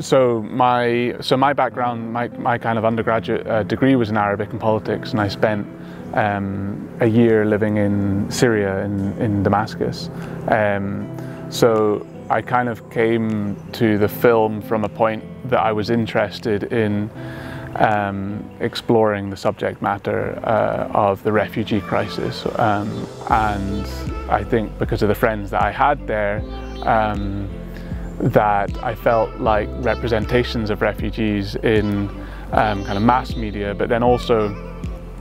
So my background, my kind of undergraduate degree was in Arabic and politics, and I spent a year living in Syria, in Damascus. So I kind of came to the film from a point that I was interested in exploring the subject matter of the refugee crisis, and I think because of the friends that I had there, that I felt like representations of refugees in kind of mass media, but then also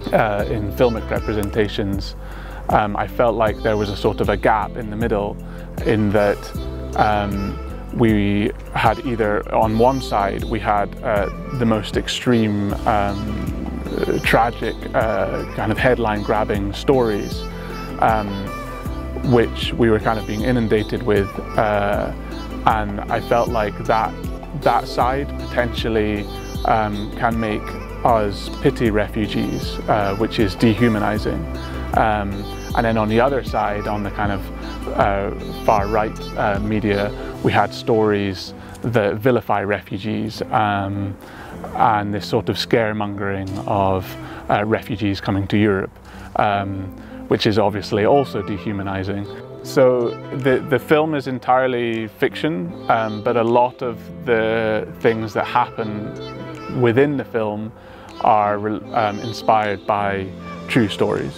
in filmic representations, I felt like there was a sort of a gap in the middle, in that we had either, on one side we had the most extreme tragic kind of headline grabbing stories, which we were kind of being inundated with, and I felt like that side potentially can make us pity refugees, which is dehumanizing. And then on the other side, on the kind of far right media, we had stories that vilify refugees, and this sort of scaremongering of refugees coming to Europe, which is obviously also dehumanizing. So the film is entirely fiction, but a lot of the things that happen within the film are inspired by true stories.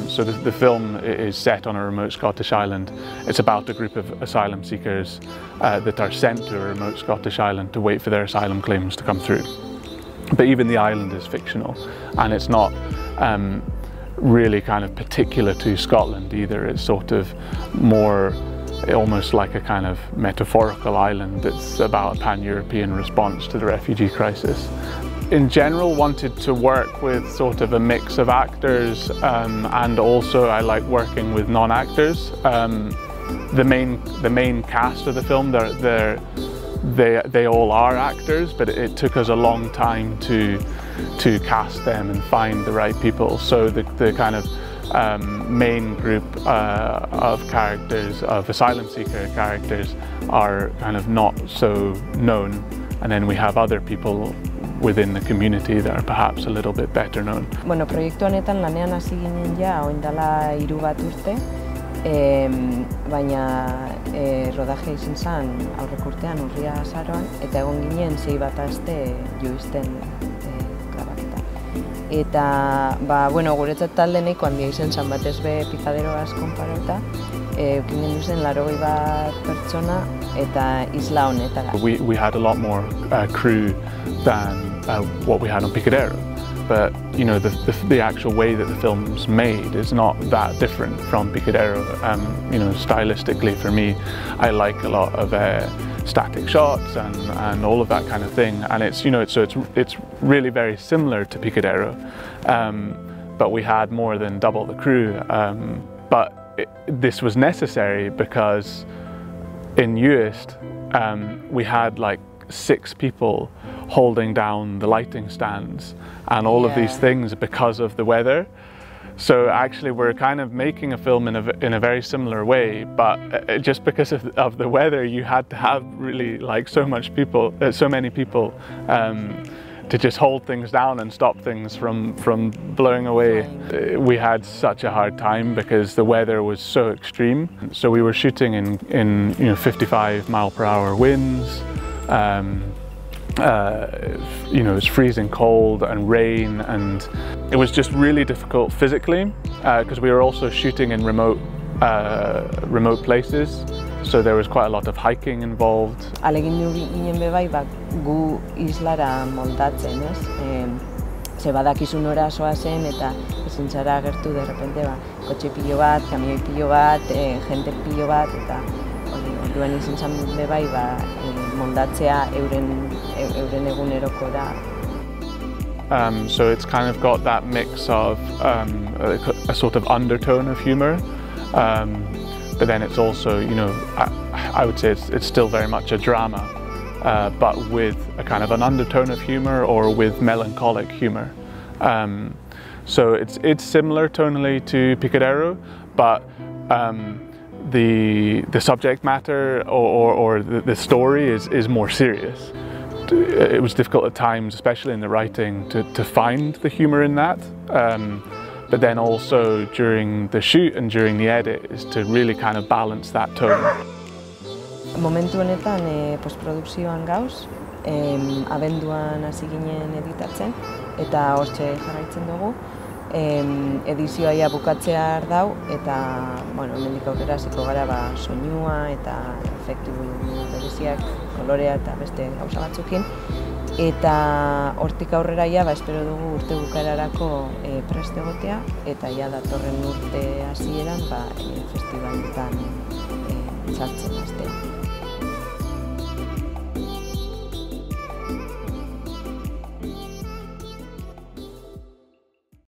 So the film is set on a remote Scottish island. It's about a group of asylum seekers that are sent to a remote Scottish island to wait for their asylum claims to come through. But even the island is fictional, and it's not really kind of particular to Scotland either. It's sort of more almost like a kind of metaphorical island that's about a pan-European response to the refugee crisis. In general, wanted to work with sort of a mix of actors, and also I like working with non-actors. The main cast of the film, they all are actors, but it took us a long time to cast them and find the right people. So the kind of main group of characters, of asylum seeker characters, are kind of not so known, and then we have other people within the community that are perhaps a little bit better known. Bueno, proiektu honetan lanean hasi ginen ja, orain dela 3 urte, baina rodaje izan zen aurreko urtean, urria azaroan, eta egon ginen 6 aste joizten grabaketa. Eta, bueno, guretzat talde nahiko handia izan zen, batez be Pikaderoaz konparatuta, eukinen duzen 80 pertsona eta isla honetara. We had a lot more crew than what we had on Pikadero, but you know, the actual way that the film's made is not that different from Pikadero. You know, stylistically for me, I like a lot of static shots and all of that kind of thing, and it's, you know, so it's really very similar to Pikadero, but we had more than double the crew. But this was necessary because in Uist we had like 6 people holding down the lighting stands and all of these things because of the weather. So actually we're kind of making a film in a very similar way, but just because of the weather, you had to have really like so many people to just hold things down and stop things from blowing away. We had such a hard time because the weather was so extreme. So we were shooting in you know, 55-mile-per-hour winds. You know, it was freezing cold and rain, and it was just really difficult physically because we were also shooting in remote places, so there was quite a lot of hiking involved. Alegin ginen bebai, gu islara moldatzen, ez? Ze badakizu nora zoazen eta ezin zara agertu derrepente, kotxe pilo bat, kamioi pilo bat, jente pilo bat, eta orduan izan zen bebai, moldatzea euren egunerokora. So it's kind of got that mix of a sort of undertone of humour, but then it's also, you know, I would say it's still very much a drama, but with a kind of an undertone of humour or with melancholic humour. So it's similar tonally to Pikadero, but the subject matter or the story is more serious. It was difficult at times, especially in the writing, to find the humor in that. But then also during the shoot and during the edit is to really kind of balance that tone. Momentu honetan postprodukzioan gauz, abenduan hasi ginen editatzen eta hortxe jarraitzen dugu. Edizioa ia bukatzea dau eta hemendik aurrera hasiko gara soinua eta efektu bereziak, kolorea eta beste gauza batzukin. Eta hortik aurrera espero dugu urte bukaerarako prest egotea eta datorren urte hasieran festivaletan sartzen hastea.